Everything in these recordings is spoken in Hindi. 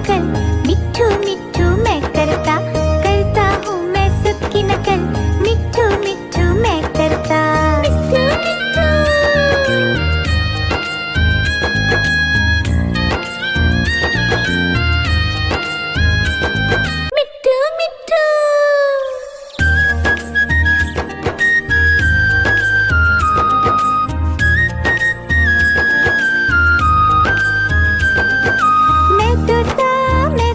नकल, मिट्ठू मिट्ठू मैं करता हूँ मैं सबकी नकल, मिट्ठू मिट्ठू मैं करता। मिट्ठू मिट्ठू। मैं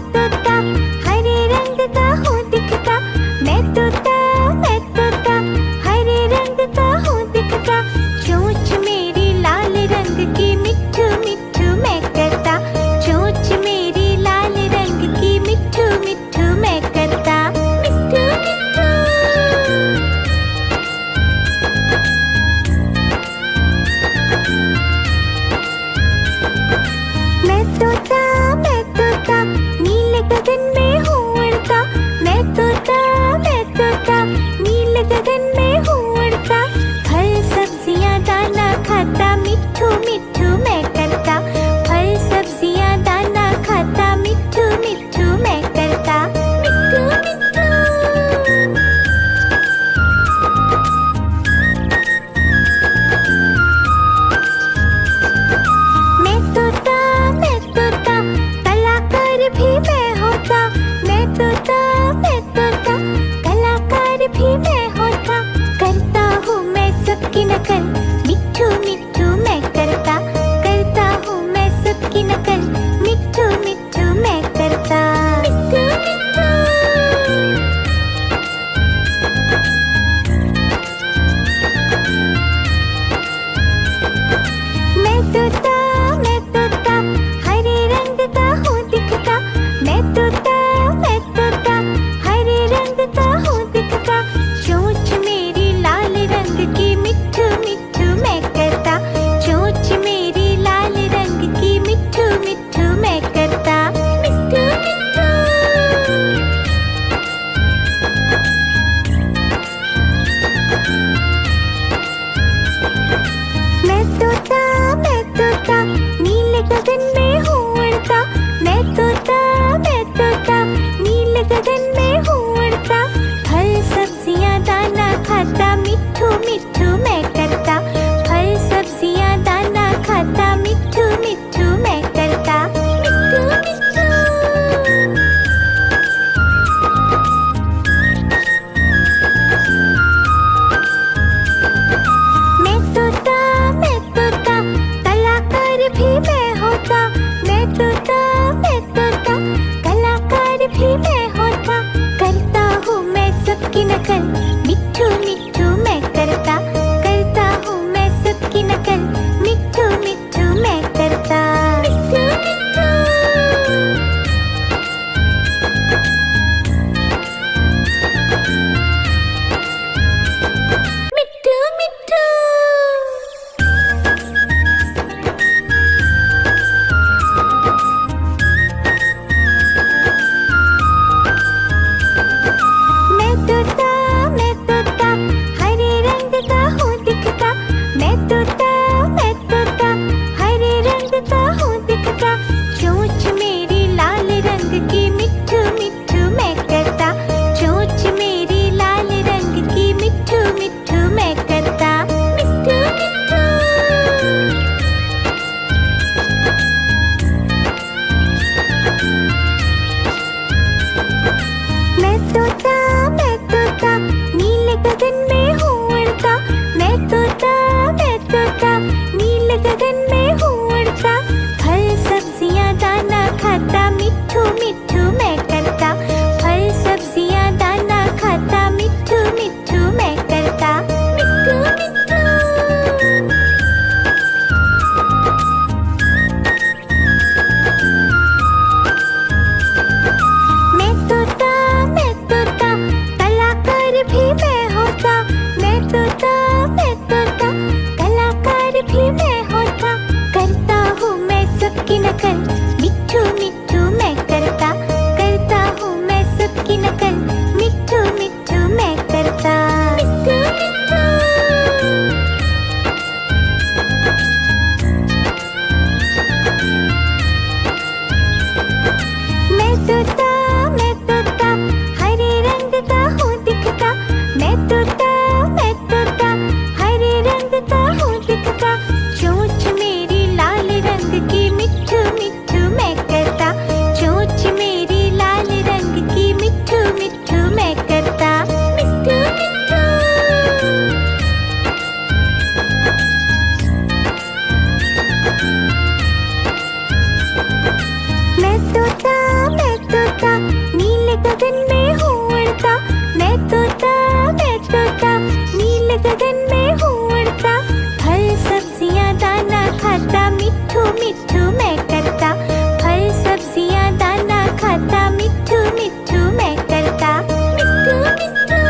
मैं करता, फल सब्जियां दाना खाता, मिट्ठू मिट्ठू मैं करता, मिट्ठू मिट्ठू।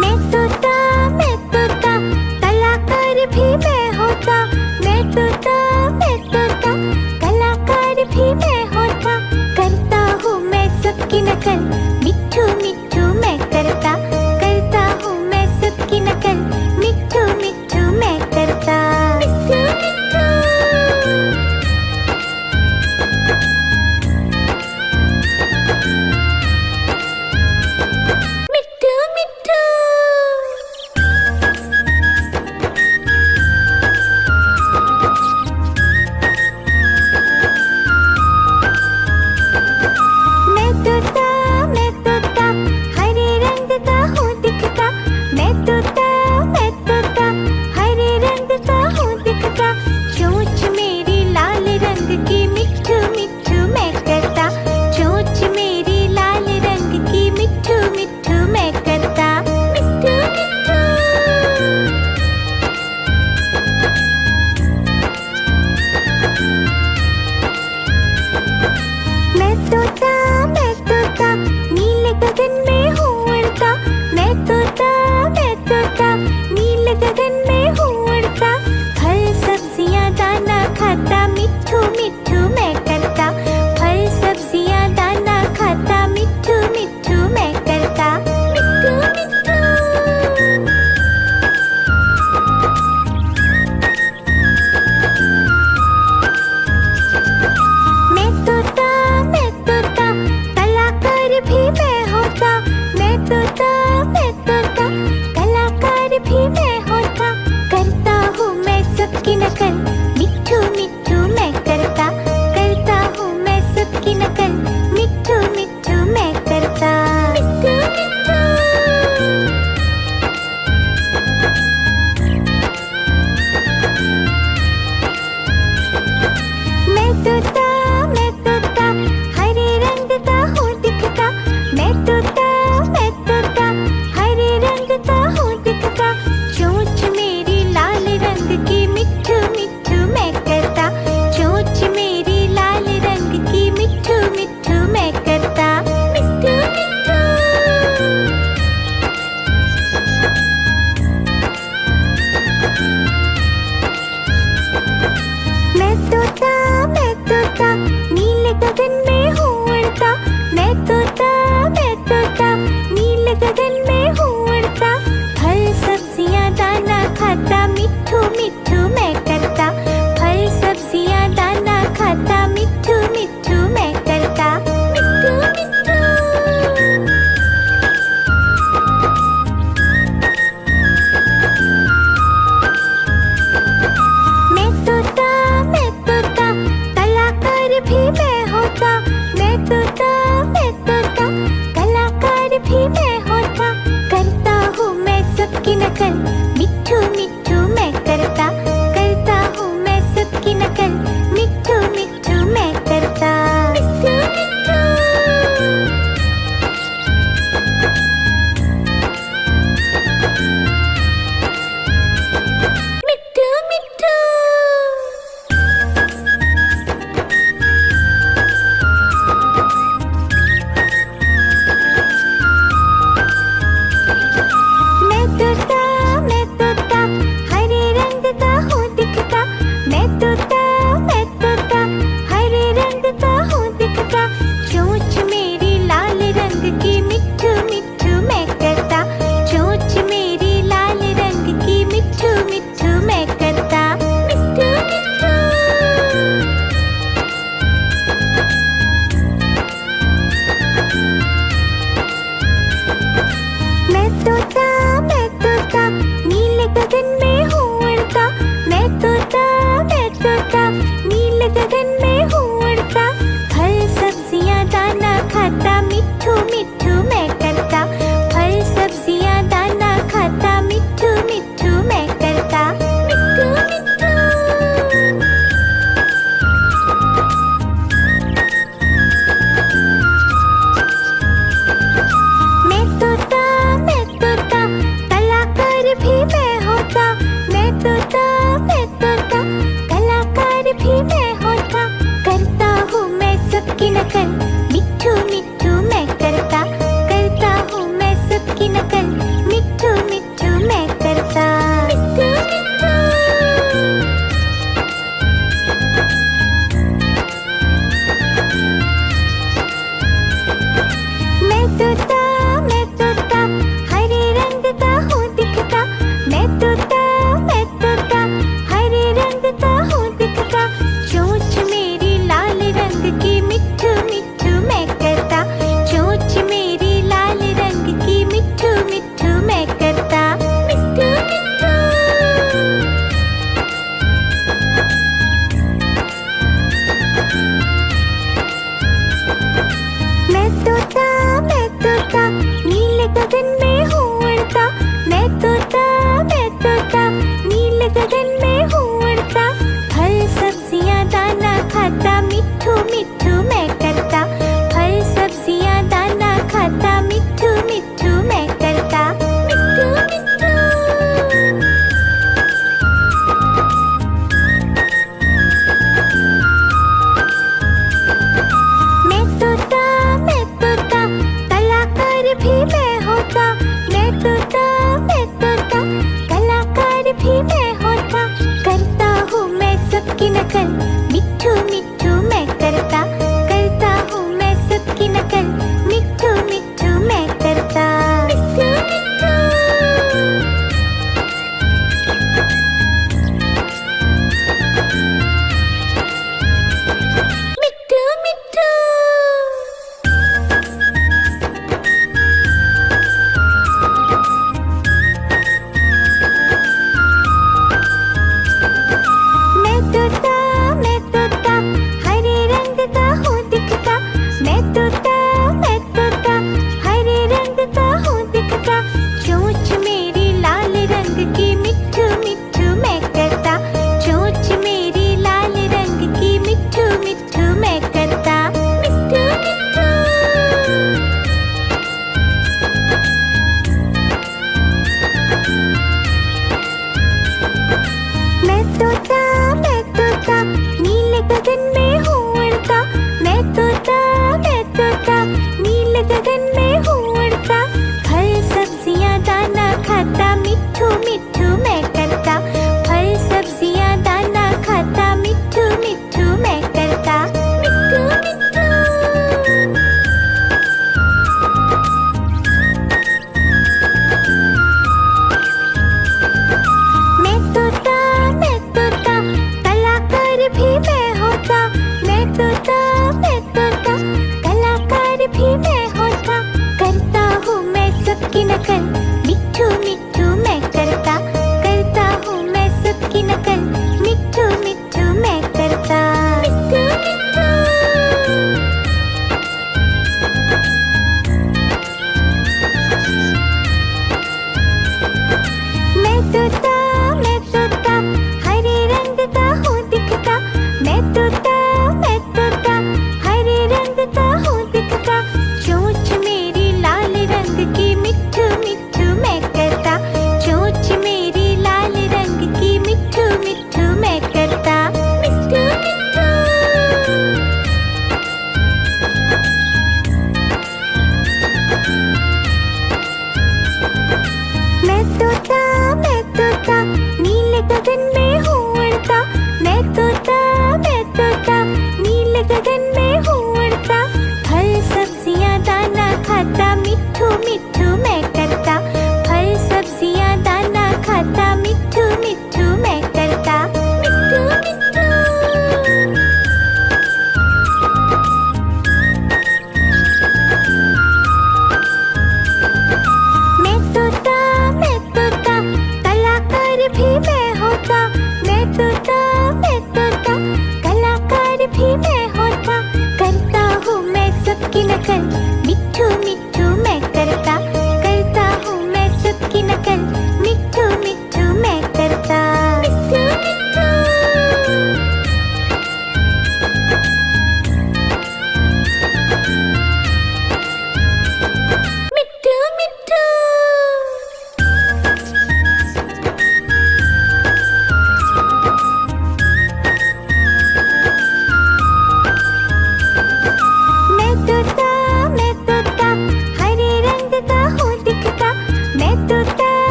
मैं तोता कलाकार भी मैं होता, मैं तोता कलाकार भी मैं होता, करता हूँ मैं सबकी नकल, मिट्ठू मिट्ठू मैं करता, करता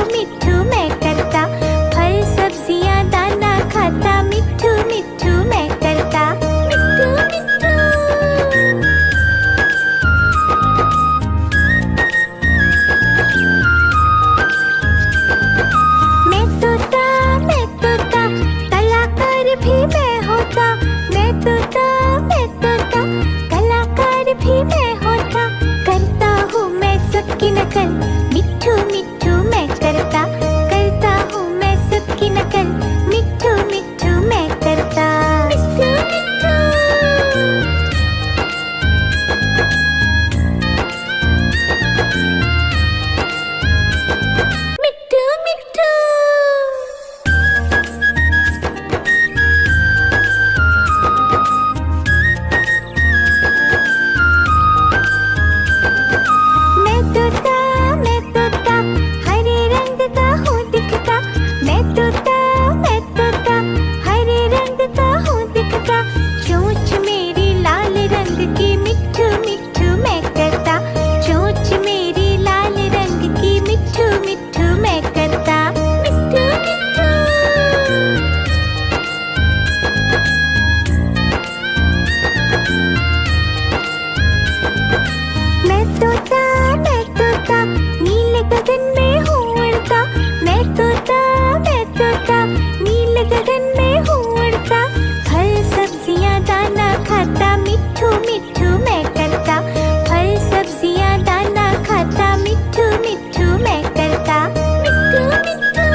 मिट्ठू मैं करता, फल सब्जियां दाना खाता, मिट्ठू मिट्ठू मैं करता, मिट्ठू मिट्ठू। मैं तोता कलाकार भी मैं होता, मैं तोता कलाकार भी मैं होता, करता हूँ मैं सबकी नकल, मिट्ठू मिट्ठू मैं करता, करता हूँ मैं सबकी नकल, मिट्ठू मिट्ठू मैं करता, मिट्ठू मिट्ठू। मिट्ठू मिट्ठू। मैं तोता हरे रंग का हूँ दिखता, मैं तोता हरे रंग का हूँ दिखता, चोंच मेरी लाल रंग की, मिट्ठू मिट्ठू मैं करता, चोंच मेरी लाल रंग की, मिट्ठू मिट्ठू मैं करता, मिट्ठू मिट्ठू। मैं तोता नीले गगन में हूँ उड़ता, मैं तोता नीले गगन में हूँ उड़ता, फल सब्जियां दाना खाता, मिट्ठू मिट्ठू मैं करता, फल सब्जियां दाना खाता, मिट्ठू मिट्ठू मैं करता, मिट्ठू मिट्ठू।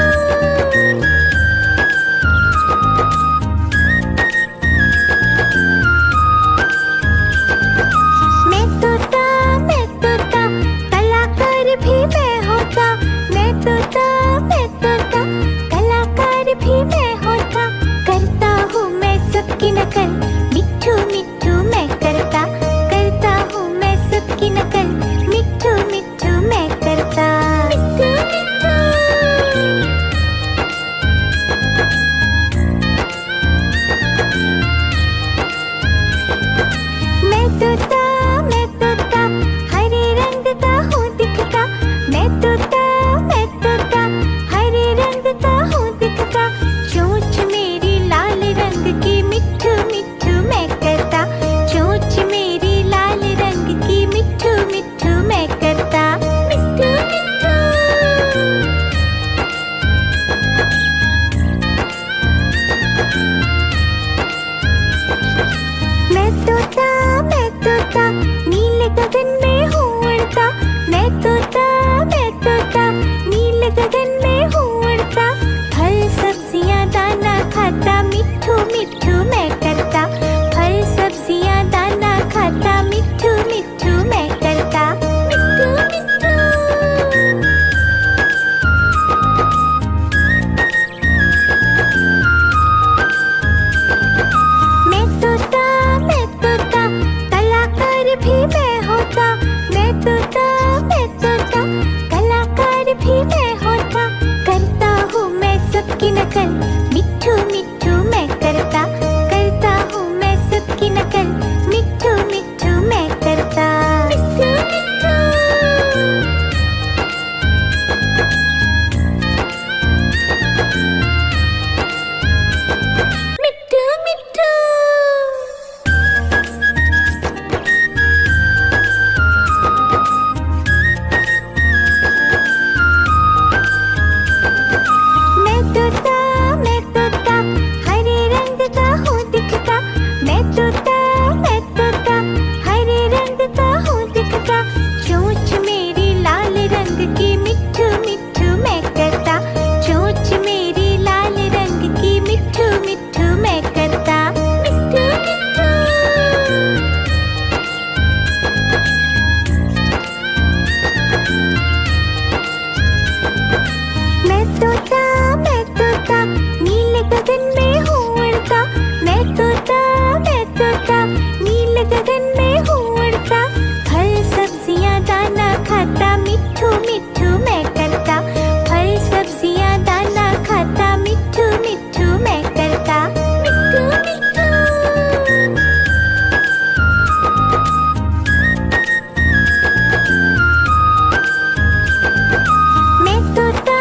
मैं तोता कलाकार भी मैं होता, मैं तोता कलाकार भी मैं होता, करता हूँ मैं सबकी नकल, मिट्ठू मिट्ठू मैं करता, करता हूँ मैं सबकी नकल, मिट्ठू मिट्ठू मैं करता, मिट्ठू मिट्ठू। मैं तोता हरे रंग का हूँ दिखता, मैं तोता हरे रंग का हूँ दिखता, चोंच मेरी लाल रंग की, मिट्ठू मिट्ठू मैं करता, चोंच मेरी लाल रंग की, मिट्ठू मिट्ठू मैं करता, मिट्ठू मिट्ठू। मैं तोता नीले गगन में हूँ उड़ता, मैं तोता नीले गगन में हूँ उड़ता, फल सब्जियां दाना खाता, मिट्ठू मिट्ठू मैं करता, फल सब्जियां दाना खाता, मिट्ठू मिट्ठू मैं करता, मिट्ठू मिट्ठू। मैं तोता कलाकार भी मैं होता, मैं तोता कलाकार भी मैं होता, करता हूँ मैं सबकी नकल, मिट्ठू मिट्ठू मैं करता, करता हूँ मैं सबकी नकल, मिट्ठू मिट्ठू मैं करता, मिट्ठू मिट्ठू। मिट्ठू मिट्ठू। मैं तोता हरे रंग का हूँ दिखता, मैं तोता हरे रंग का हूँ दिखता, चोंच मेरी लाल रंग की, मिट्ठू मिट्ठू मैं करता, चोंच मेरी लाल रंग की, मिट्ठू मिट्ठू मैं करता, मिट्ठू मिट्ठू। मैं तोता नीले गगन में हूँ उड़ता, मैं तोता नीले गगन में हूँ उड़ता, फल सब्जियां दाना खाता, मिट्ठू मिट्ठू मैं करता, फल सब्जियां दाना खाता, मिट्ठू मिट्ठू मैं करता, मिट्ठू मिट्ठू। मैं तोता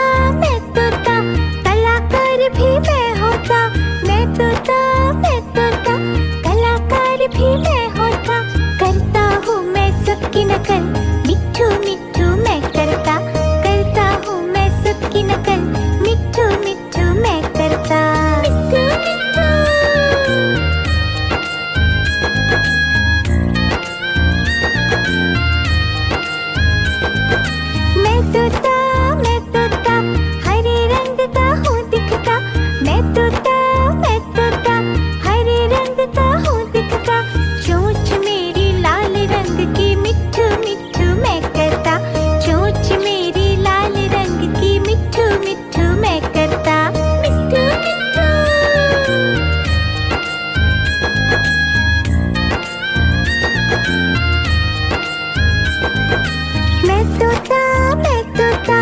मैं तोता हरे रंग का हूँ दिखता। मैं तोता हरे रंग का हूँ दिखता। चोंच मेरी लाल रंग की मिट्ठू मिट्ठू मैं करता। चोंच मेरी लाल रंग की मिट्ठू मिट्ठू मैं करता। मिट्ठू मिट्ठू। मैं तोता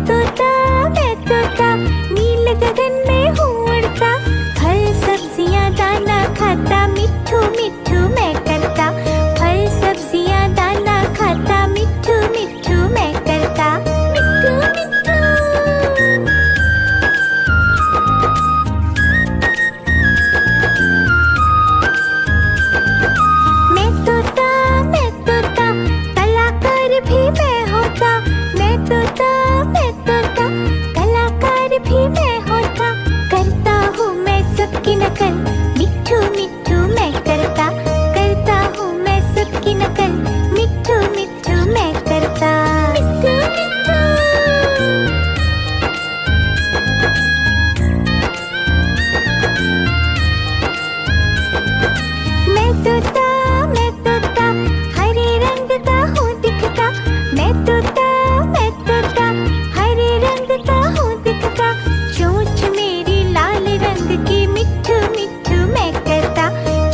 तोता नील गगन में हूँ उड़ता, फल सब्जियाँ दाना खाता, मिट्ठू मिट्ठू मैं करता, फल सब्जियाँ दाना खाता, मिट्ठू मिट्ठू मैं करता, मिट्ठू मिट्ठू। मैं तोता कलाकार भी मैं होता, मैं तोता कलाकार भी मैं होता, करता हूँ मैं सबकी नकल, मिट्ठू मिट्ठू मैं करता, करता हूँ मैं सबकी नकल, मिट्ठू मिट्ठू मैं करता, मिट्ठू मिट्ठू। मैं तोता हरे रंग का हूँ दिखता, मैं तोता हरे रंग का हूँ दिखता, चोंच मेरी लाल रंग की, मिट्ठू मिट्ठू मैं करता,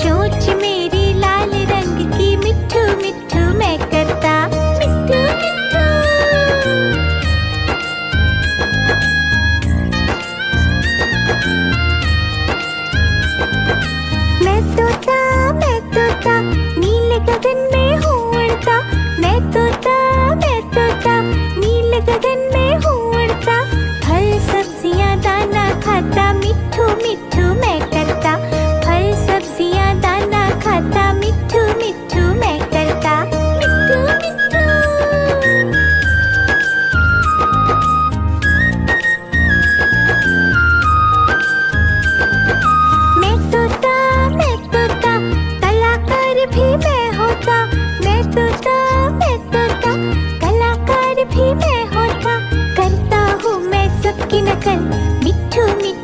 चोंच मेरी लाल रंग की, मिट्ठू मिट्ठू मैं करता, मिट्ठू मिट्ठू। मैं तोता नील गगन में हूँ उड़ता, मैं तोता नील गगन में हूँ उड़ता, फल सब्जियाँ दाना खाता, मिट्ठू मिट्ठू मैं करता, फल सब्जियाँ दाना खाता, मिट्ठू मिट्ठू मैं करता, मिट्ठू मिट्ठू। मैं तोता कलाकार भी मैं होता, मैं तोता कलाकार भी मैं होता, करता हूँ मैं सबकी नकल, मिट्ठू मिट्ठू